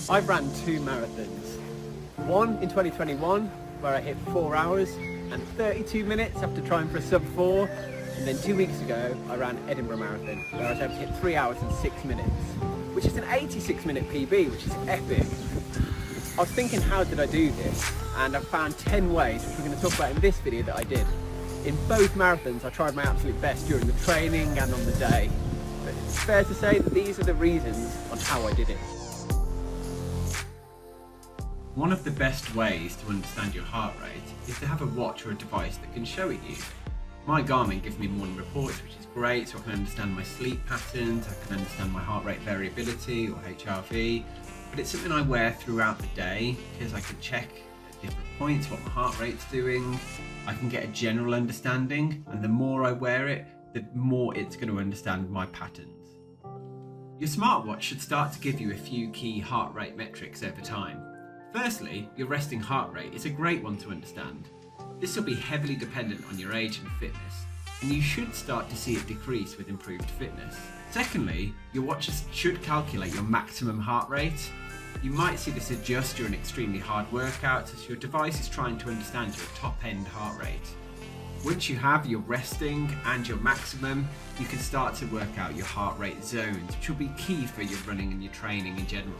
I've ran 2 marathons. One in 2021 where I hit 4 hours and 32 minutes after trying for a sub 4, and then 2 weeks ago I ran Edinburgh Marathon where I was able to hit 3 hours and 6 minutes, which is an 86-minute PB, which is epic. I was thinking, how did I do this? And I've found 10 ways, which we're going to talk about in this video, that I did. In both marathons I tried my absolute best during the training and on the day, but it's fair to say that these are the reasons on how I did it. One of the best ways to understand your heart rate is to have a watch or a device that can show it you. My Garmin gives me morning reports, which is great, so I can understand my sleep patterns, I can understand my heart rate variability or HRV, but it's something I wear throughout the day because I can check at different points what my heart rate's doing. I can get a general understanding, and the more I wear it, the more it's going to understand my patterns. Your smartwatch should start to give you a few key heart rate metrics over time. Firstly, your resting heart rate is a great one to understand. This will be heavily dependent on your age and fitness, and you should start to see it decrease with improved fitness. Secondly, your watch should calculate your maximum heart rate. You might see this adjust during extremely hard workouts as your device is trying to understand your top end heart rate. Once you have your resting and your maximum, you can start to work out your heart rate zones, which will be key for your running and your training in general.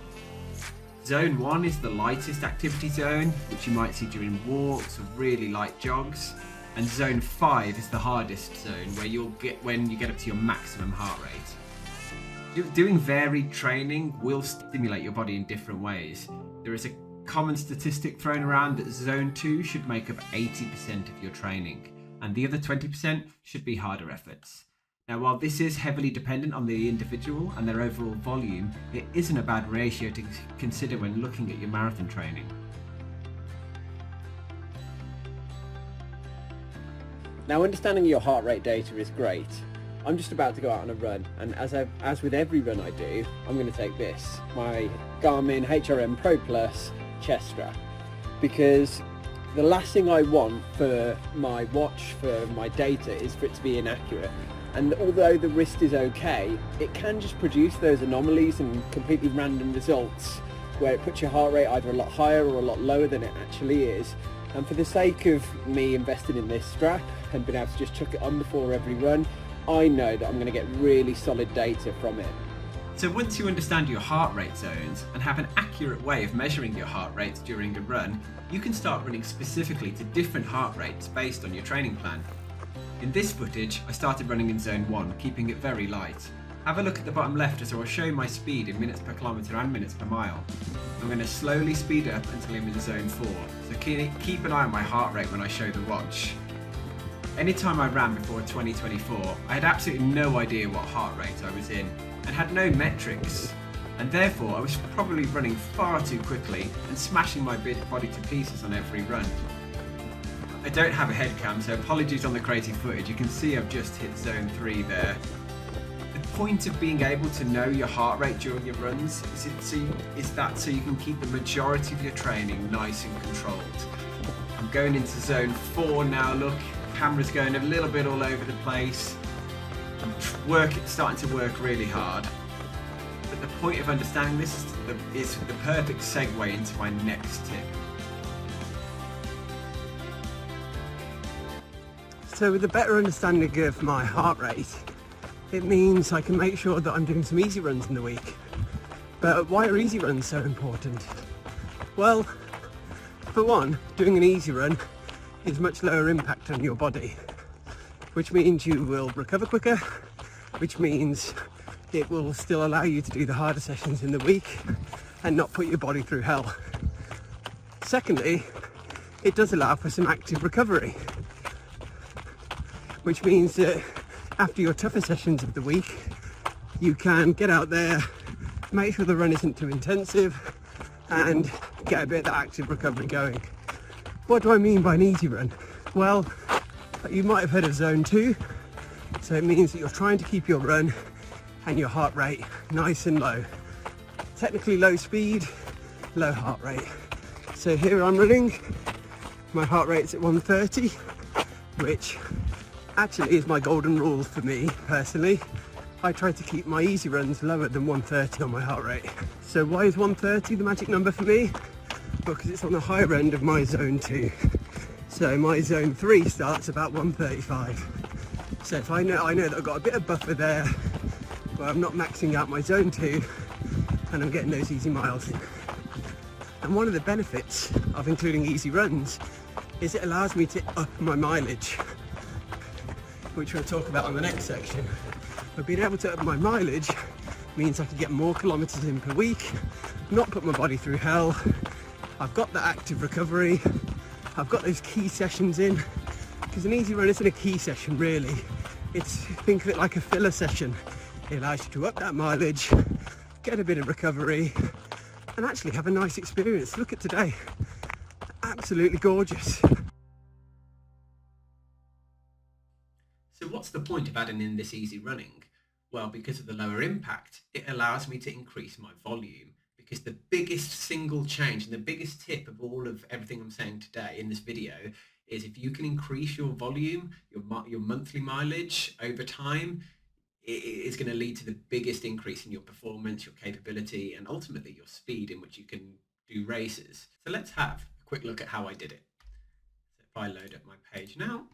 Zone 1 is the lightest activity zone, which you might see during walks or really light jogs. And Zone 5 is the hardest zone, where you'll get when you get up to your maximum heart rate. Doing varied training will stimulate your body in different ways. There is a common statistic thrown around that Zone 2 should make up 80% of your training, and the other 20% should be harder efforts. Now, while this is heavily dependent on the individual and their overall volume, it isn't a bad ratio to consider when looking at your marathon training. Now, understanding your heart rate data is great. I'm just about to go out on a run, and as with every run I do, I'm going to take this, my Garmin HRM Pro Plus chest strap, because the last thing I want for my watch, for my data, is for it to be inaccurate. And although the wrist is okay, it can just produce those anomalies and completely random results where it puts your heart rate either a lot higher or a lot lower than it actually is. And for the sake of me investing in this strap and being able to just chuck it on before every run, I know that I'm going to get really solid data from it. So once you understand your heart rate zones and have an accurate way of measuring your heart rates during a run, you can start running specifically to different heart rates based on your training plan. In this footage, I started running in Zone 1, keeping it very light. Have a look at the bottom left as I will show my speed in minutes per kilometre and minutes per mile. I'm going to slowly speed up until I'm in Zone 4, so keep an eye on my heart rate when I show the watch. Anytime I ran before 2024, I had absolutely no idea what heart rate I was in and had no metrics, and therefore I was probably running far too quickly and smashing my body to pieces on every run. I don't have a head cam, so apologies on the crazy footage. You can see I've just hit Zone 3 there. The point of being able to know your heart rate during your runs is that so you can keep the majority of your training nice and controlled. I'm going into Zone 4 now, look, camera's going a little bit all over the place. I'm starting to work really hard. But the point of understanding this is the perfect segue into my next tip. So with a better understanding of my heart rate, it means I can make sure that I'm doing some easy runs in the week. But why are easy runs so important? Well, for one, doing an easy run is much lower impact on your body, which means you will recover quicker, which means it will still allow you to do the harder sessions in the week and not put your body through hell. Secondly, it does allow for some active recovery, which means that after your tougher sessions of the week, you can get out there, make sure the run isn't too intensive, and get a bit of that active recovery going. What do I mean by an easy run? Well, you might have heard of Zone 2, so it means that you're trying to keep your run and your heart rate nice and low. Technically low speed, low heart rate. So here I'm running, my heart rate's at 130, which actually is my golden rule for me personally. I try to keep my easy runs lower than 130 on my heart rate. So why is 130 the magic number for me? Because it's on the higher end of my zone 2. So my zone 3 starts about 135. So if I know that I've got a bit of buffer there where I'm not maxing out my zone 2 and I'm getting those easy miles in. And one of the benefits of including easy runs is it allows me to up my mileage, which we'll talk about on the next section. But being able to up my mileage means I can get more kilometers in per week, not put my body through hell. I've got the active recovery, I've got those key sessions in, because an easy run isn't a key session really. Think of it like a filler session. It allows you to up that mileage, get a bit of recovery, and actually have a nice experience. Look at today, absolutely gorgeous. So what's the point of adding in this easy running? Well, because of the lower impact, it allows me to increase my volume, because the biggest single change and the biggest tip of all of everything I'm saying today in this video is if you can increase your volume, your monthly mileage over time, it is going to lead to the biggest increase in your performance, your capability, and ultimately your speed in which you can do races. So let's have a quick look at how I did it. So if I load up my page now,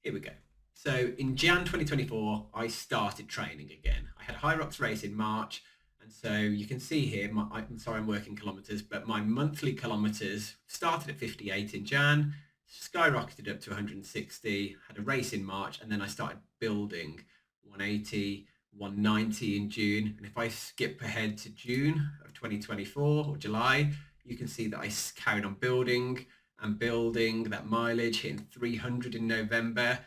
here we go. So in Jan 2024, I started training again. I had a High Rocks race in March. And so you can see here, I'm working kilometers, but my monthly kilometers started at 58 in Jan, skyrocketed up to 160, had a race in March, and then I started building 180, 190 in June. And if I skip ahead to June of 2024 or July, you can see that I carried on building and building that mileage, hitting 300 in November.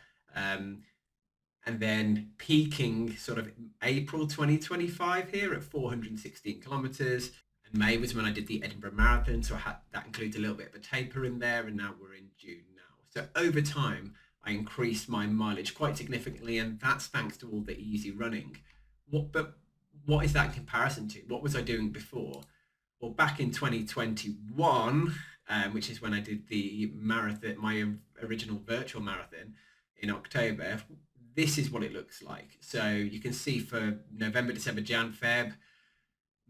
And then peaking sort of April 2025 here at 416 kilometers. And May was when I did the Edinburgh Marathon. So that includes a little bit of a taper in there. And now we're in June now. So over time, I increased my mileage quite significantly. And that's thanks to all the easy running. But what is that in comparison to? What was I doing before? Well, back in 2021, which is when I did the marathon, my original virtual marathon in October, this is what it looks like. So you can see for November, December, Jan, Feb,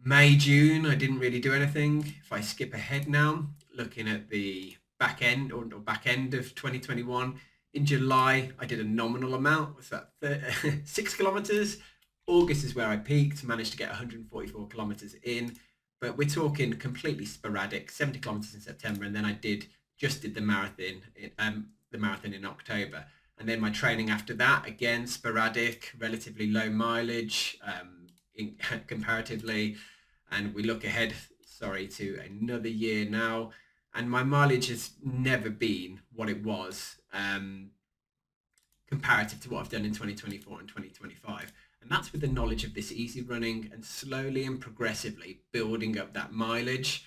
May, June, I didn't really do anything. If I skip ahead now, looking at the back end or back end of 2021, in July, I did a nominal amount. What's that? 6 kilometers. August is where I peaked, managed to get 144 kilometers in, but we're talking completely sporadic, 70 kilometers in September. And then I just did the marathon in October. And then my training after that, again, sporadic, relatively low mileage comparatively. And we look ahead, to another year now. And my mileage has never been what it was comparative to what I've done in 2024 and 2025. And that's with the knowledge of this easy running and slowly and progressively building up that mileage,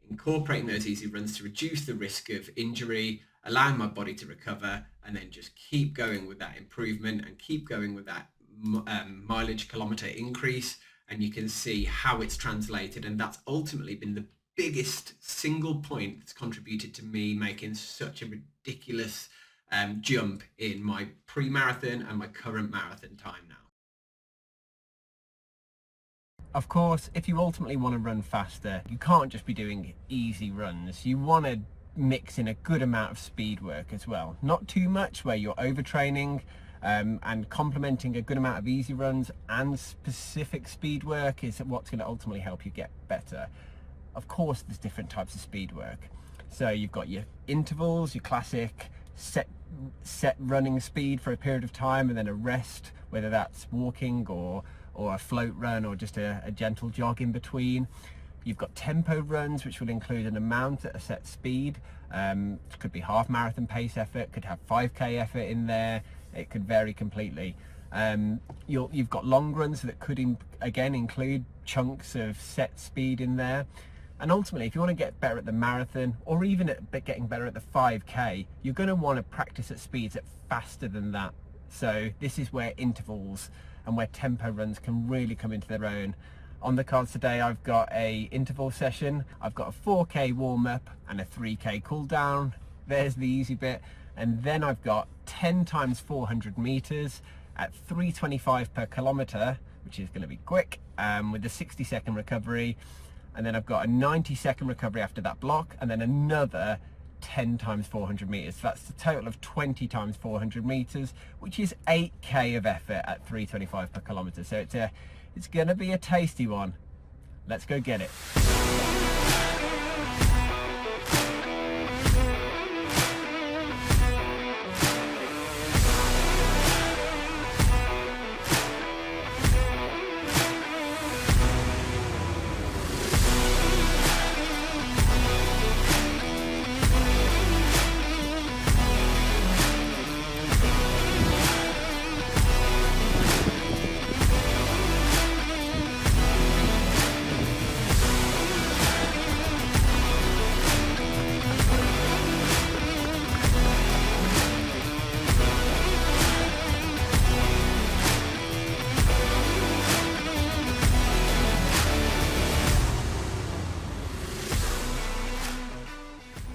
incorporating those easy runs to reduce the risk of injury, allowing my body to recover, and then just keep going with that improvement and keep going with that mileage kilometer increase. And you can see how it's translated. And that's ultimately been the biggest single point that's contributed to me making such a ridiculous jump in my pre-marathon and my current marathon time now. Of course, if you ultimately want to run faster, you can't just be doing easy runs. You want to mix in a good amount of speed work as well. Not too much where you're overtraining, and complementing a good amount of easy runs and specific speed work is what's going to ultimately help you get better. Of course, there's different types of speed work. So you've got your intervals, your classic set running speed for a period of time, and then a rest, whether that's walking or a float run or just a gentle jog in between. You've got tempo runs, which will include an amount at a set speed. It could be half marathon pace effort, could have 5K effort in there. It could vary completely. You've got long runs that could again include chunks of set speed in there. And ultimately, if you want to get better at the marathon or even at getting better at the 5K, you're going to want to practice at speeds that faster than that. So this is where intervals and where tempo runs can really come into their own. On the cards today, I've got a interval session. I've got a 4K warm up and a 3K cool down. There's the easy bit. And then I've got 10 times 400 meters at 3:25 per kilometre, which is going to be quick, with a 60-second recovery. And then I've got a 90-second recovery after that block, and then another 10 times 400 meters. So that's a total of 20 times 400 meters, which is 8k of effort at 3:25 per kilometre. So it's going to be a tasty one. Let's go get it.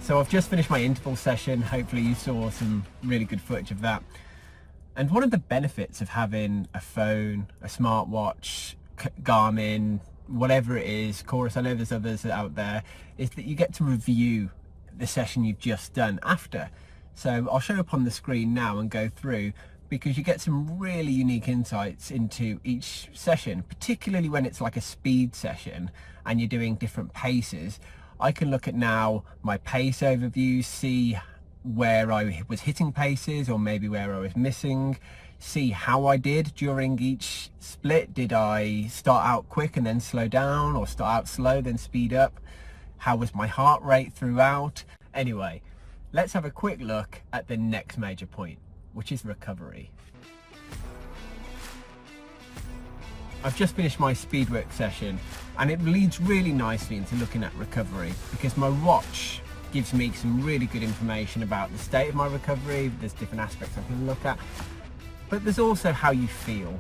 So I've just finished my interval session. Hopefully you saw some really good footage of that. And one of the benefits of having a phone, a smartwatch, Garmin, whatever it is, Chorus, I know there's others out there, is that you get to review the session you've just done after. So I'll show up on the screen now and go through, because you get some really unique insights into each session, particularly when it's like a speed session and you're doing different paces. I can look at now my pace overview, see where I was hitting paces or maybe where I was missing, see how I did during each split. Did I start out quick and then slow down, or start out slow then speed up? How was my heart rate throughout? Anyway, let's have a quick look at the next major point, which is recovery. I've just finished my speed work session, and it leads really nicely into looking at recovery, because my watch gives me some really good information about the state of my recovery. There's different aspects I can look at, but there's also how you feel.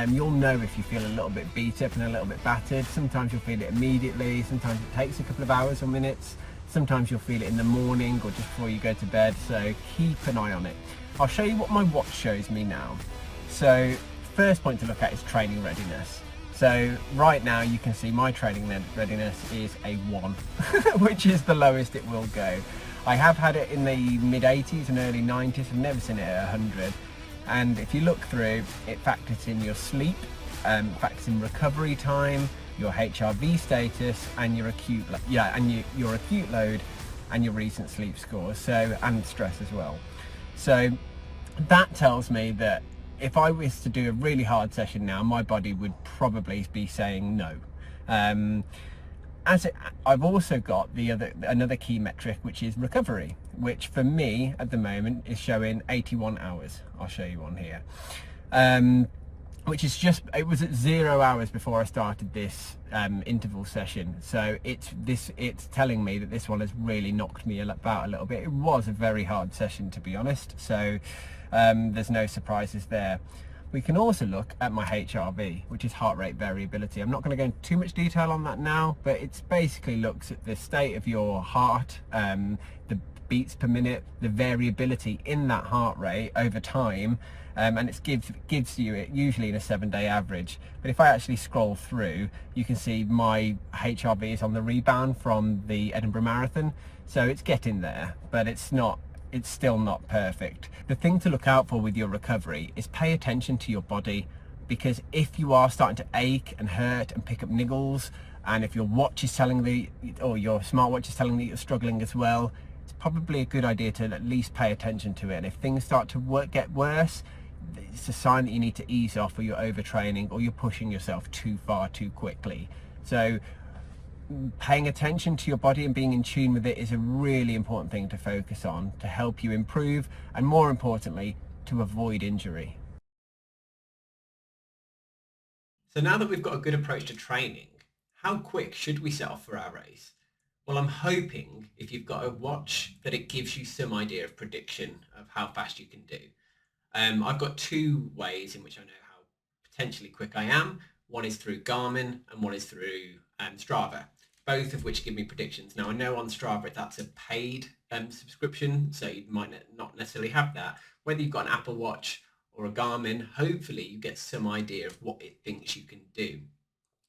You'll know if you feel a little bit beat up and a little bit battered. Sometimes you'll feel it immediately, sometimes it takes a couple of hours or minutes, sometimes you'll feel it in the morning or just before you go to bed, so keep an eye on it. I'll show you what my watch shows me now. So first point to look at is training readiness. So right now you can see my training readiness is a 1, which is the lowest it will go. I have had it in the mid 80s and early 90s, I've never seen it at 100. And if you look through, it factors in your sleep, factors in recovery time, your HRV status, and your acute, your acute load, and your recent sleep score. So, and stress as well. So that tells me that if I was to do a really hard session now, my body would probably be saying no. I've also got another key metric, which is recovery, which for me at the moment is showing 81 hours. I'll show you on here. Which is it was at 0 hours before I started this interval session. So it's telling me that this one has really knocked me about a little bit. It was a very hard session, to be honest. So there's no surprises there. We can also look at my HRV, which is heart rate variability. I'm not going to go into too much detail on that now, but it basically looks at the state of your heart, the beats per minute, the variability in that heart rate over time, and it gives you it usually in a 7-day average. But if I actually scroll through, you can see my HRV is on the rebound from the Edinburgh Marathon, so it's getting there, but it's still not perfect. The thing to look out for with your recovery is pay attention to your body, because if you are starting to ache and hurt and pick up niggles, and if your watch is telling or your smartwatch is telling that you're struggling as well, it's probably a good idea to at least pay attention to it. And if things start to get worse, it's a sign that you need to ease off, or you're overtraining, or you're pushing yourself too far too quickly. So paying attention to your body and being in tune with it is a really important thing to focus on, to help you improve, and more importantly, to avoid injury. So now that we've got a good approach to training, how quick should we set off for our race? Well, I'm hoping if you've got a watch that it gives you some idea of prediction of how fast you can do. I've got 2 ways in which I know how potentially quick I am. One is through Garmin and one is through Strava, both of which give me predictions. Now I know on Strava that's a paid subscription, so you might not necessarily have that. Whether you've got an Apple Watch or a Garmin, hopefully you get some idea of what it thinks you can do.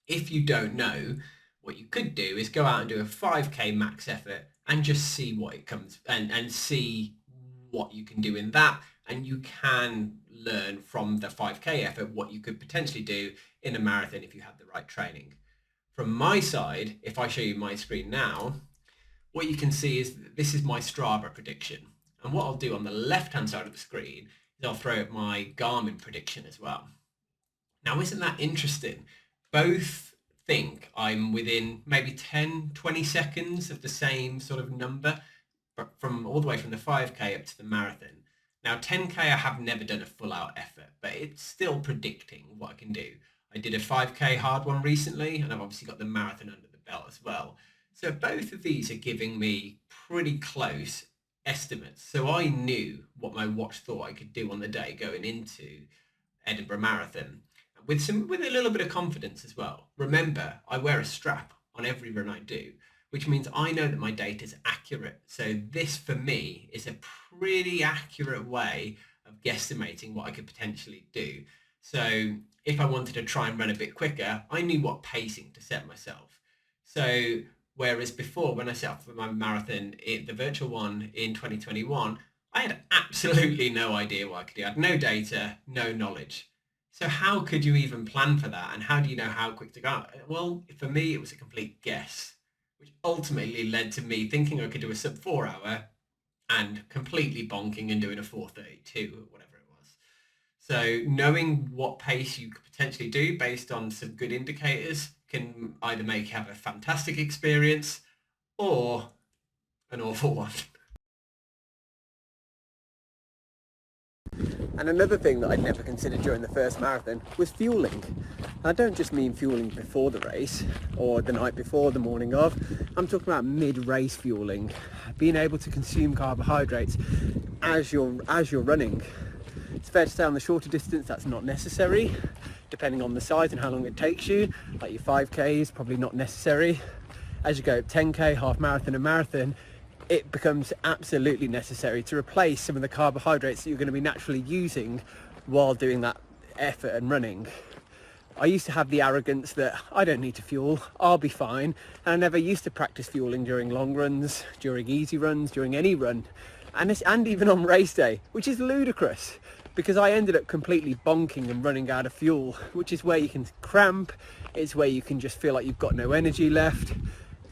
If you don't know, what you could do is go out and do a 5k max effort and just see what it comes and see what you can do in that, and you can learn from the 5k effort what you could potentially do in a marathon if you had the right training. From my side, if I show you my screen now, what you can see is that this is my Strava prediction, and what I'll do on the left hand side of the screen is I'll throw up my Garmin prediction as well. Now, isn't that interesting? Both think I'm within maybe 10-20 seconds of the same sort of number, but from all the way from the 5k up to the marathon. Now 10k I have never done a full out effort, but it's still predicting what I can do. I did a 5k hard one recently, and I've obviously got the marathon under the belt as well. So both of these are giving me pretty close estimates. So I knew what my watch thought I could do on the day going into Edinburgh Marathon, with a little bit of confidence as well. Remember, I wear a strap on every run I do, which means I know that my data is accurate. So this for me is a pretty accurate way of guesstimating what I could potentially do. So if I wanted to try and run a bit quicker, I knew what pacing to set myself. So whereas before, when I set up for my marathon, the virtual one in 2021, I had absolutely no idea what I could do. I had no data, no knowledge. So how could you even plan for that? And how do you know how quick to go? Well, for me, it was a complete guess, which ultimately led to me thinking I could do a sub 4 hour and completely bonking and doing a 4:32 or whatever it was. So knowing what pace you could potentially do based on some good indicators can either make you have a fantastic experience or an awful one. And another thing that I'd never considered during the first marathon was fueling. And I don't just mean fueling before the race or the night before, the morning of. I'm talking about mid-race fueling, being able to consume carbohydrates as you're running. It's fair to say on the shorter distance that's not necessary, depending on the size and how long it takes you. Like your 5k is probably not necessary. As you go 10k, half marathon and marathon, it becomes absolutely necessary to replace some of the carbohydrates that you're going to be naturally using while doing that effort and running. I used to have the arrogance that I don't need to fuel, I'll be fine, and I never used to practice fueling during long runs, during easy runs, during any run, and even on race day, which is ludicrous because I ended up completely bonking and running out of fuel, which is where you can cramp, it's where you can just feel like you've got no energy left.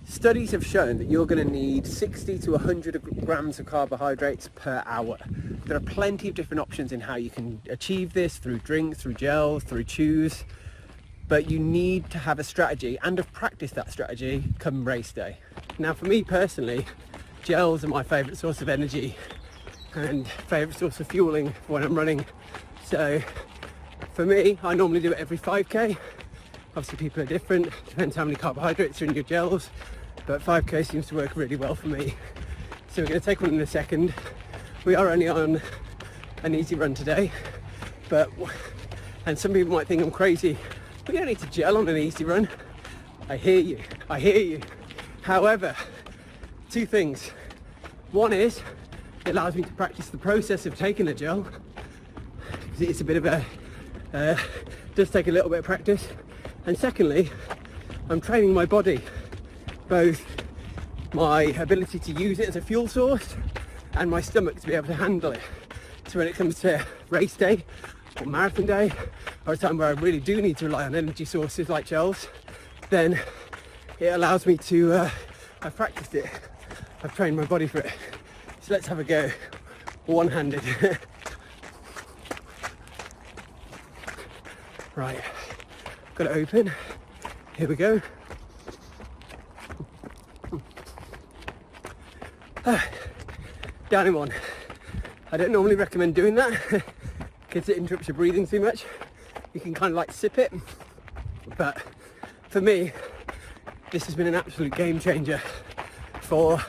Studies have shown that you're going to need 60 to 100 grams of carbohydrates per hour. There are plenty of different options in how you can achieve this, through drinks, through gels, through chews, but you need to have a strategy and have practiced that strategy come race day. Now for me personally, gels are my favourite source of energy and favourite source of fueling when I'm running. So for me, I normally do it every 5k. Obviously people are different, depends how many carbohydrates are in your gels, but 5k seems to work really well for me. So we're going to take one in a second. We are only on an easy run today, and some people might think I'm crazy, but you don't need to gel on an easy run. I hear you. However, two things. One is, it allows me to practice the process of taking a gel, because it's a bit of does take a little bit of practice. And secondly, I'm training my body, both my ability to use it as a fuel source and my stomach to be able to handle it. So when it comes to race day or marathon day, or a time where I really do need to rely on energy sources like gels, then it allows me to, I've practiced it, I've trained my body for it. So let's have a go, one-handed. Right. Got it open. Here we go. Down in one. I don't normally recommend doing that because it interrupts your breathing too much. You can kind of like sip it, but for me, this has been an absolute game changer for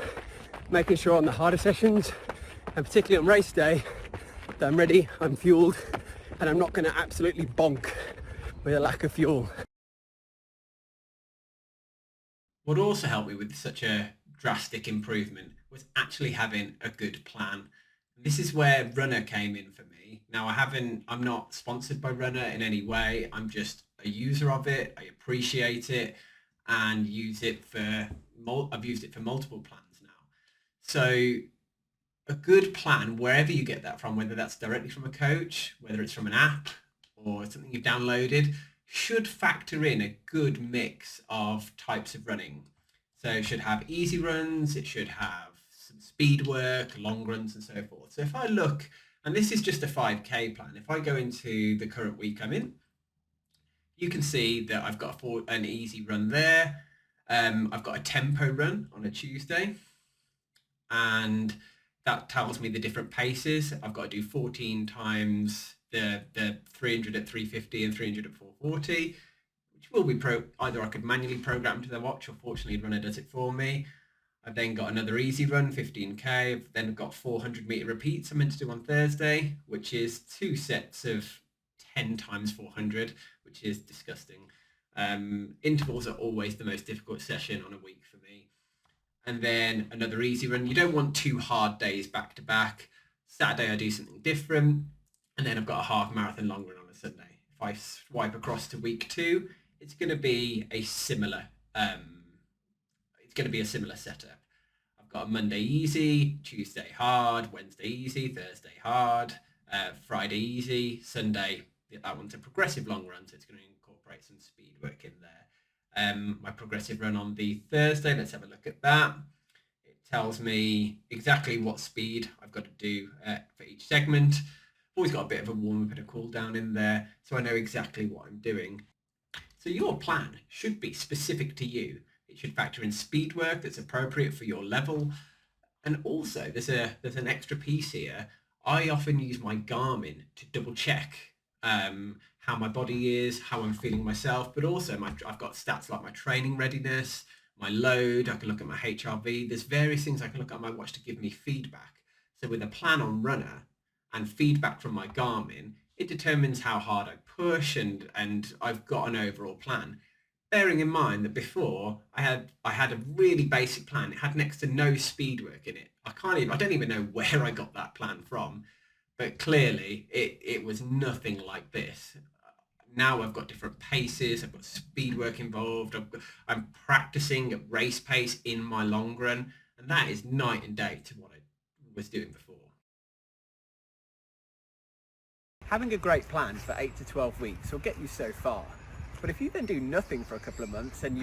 making sure on the harder sessions, and particularly on race day, that I'm ready, I'm fueled, and I'm not going to absolutely bonk with a lack of fuel. What also helped me with such a drastic improvement was actually having a good plan. This is where Runner came in for me. Now I'm not sponsored by Runner in any way. I'm just a user of it. I appreciate it and I've used it for multiple plans now. So a good plan, wherever you get that from, whether that's directly from a coach, whether it's from an app or something you've downloaded, should factor in a good mix of types of running. So it should have easy runs, it should have some speed work, long runs and so forth. So if I look, and this is just a 5K plan, if I go into the current week I'm in, you can see that I've got an easy run there. I've got a tempo run on a Tuesday, and that tells me the different paces. I've got to do 14 times the 300 at 350 and 300 at 440, which will be either I could manually program to the watch, or fortunately Runner does it for me. I've then got another easy run, 15K. I've then got 400 meter repeats I'm meant to do on Thursday, which is 2 sets of 10 times 400, which is disgusting. Intervals are always the most difficult session on a week for me. And then another easy run. You don't want 2 hard days back to back. Saturday I do something different, and then I've got a half marathon long run on a Sunday. If I swipe across to week 2, it's going to be a similar setup. I've got a Monday easy, Tuesday hard, Wednesday easy, Thursday hard, Friday easy, Sunday, that one's a progressive long run, so it's going to incorporate some speed work in there. My progressive run on the Thursday, let's have a look at that. It tells me exactly what speed I've got to do for each segment. I've always got a bit of a warm up and a cool down in there, so I know exactly what I'm doing. So your plan should be specific to you. It should factor in speed work that's appropriate for your level. And also there's an extra piece here. I often use my Garmin to double check how my body is, how I'm feeling myself, but also I've got stats like my training readiness, my load. I can look at my HRV. There's various things I can look at on my watch to give me feedback. So with a plan on Runner and feedback from my Garmin, it determines how hard I push, and I've got an overall plan. Bearing in mind that before I had a really basic plan. It had next to no speed work in it. I don't even know where I got that plan from, but clearly it was nothing like this. Now I've got different paces, I've got speed work involved, I'm practicing at race pace in my long run, and that is night and day to what I was doing before. Having a great plan for 8 to 12 weeks will get you so far. But if you then do nothing for a couple of months, then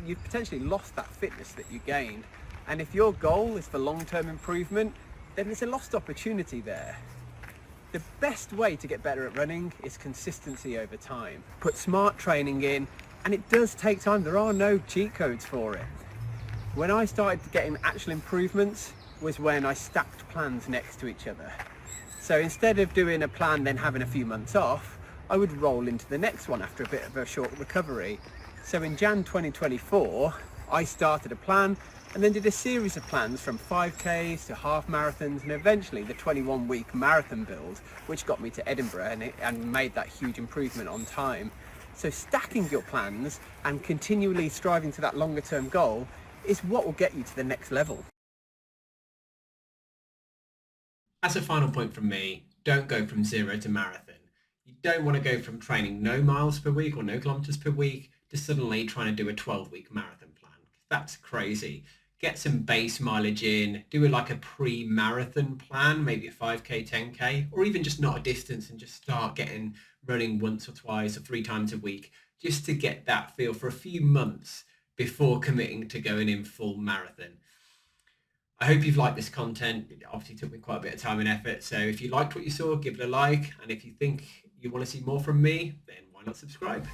you've potentially lost that fitness that you gained. And if your goal is for long-term improvement, then there's a lost opportunity there. The best way to get better at running is consistency over time. Put smart training in, and it does take time. There are no cheat codes for it. When I started getting actual improvements was when I stacked plans next to each other. So instead of doing a plan then having a few months off, I would roll into the next one after a bit of a short recovery. So in Jan 2024, I started a plan and then did a series of plans from 5Ks to half marathons and eventually the 21-week marathon build, which got me to Edinburgh and made that huge improvement on time. So stacking your plans and continually striving to that longer term goal is what will get you to the next level. As a final point from me, don't go from 0 to marathon. You don't want to go from training no miles per week or no kilometers per week to suddenly trying to do a 12-week marathon plan. That's crazy. Get some base mileage in, do like a pre-marathon plan, maybe a 5K, 10K, or even just not a distance and just start running once or twice or 3 times a week, just to get that feel for a few months before committing to going in full marathon. I hope you've liked this content. It obviously took me quite a bit of time and effort. So if you liked what you saw, give it a like. And if you think you want to see more from me, then why not subscribe?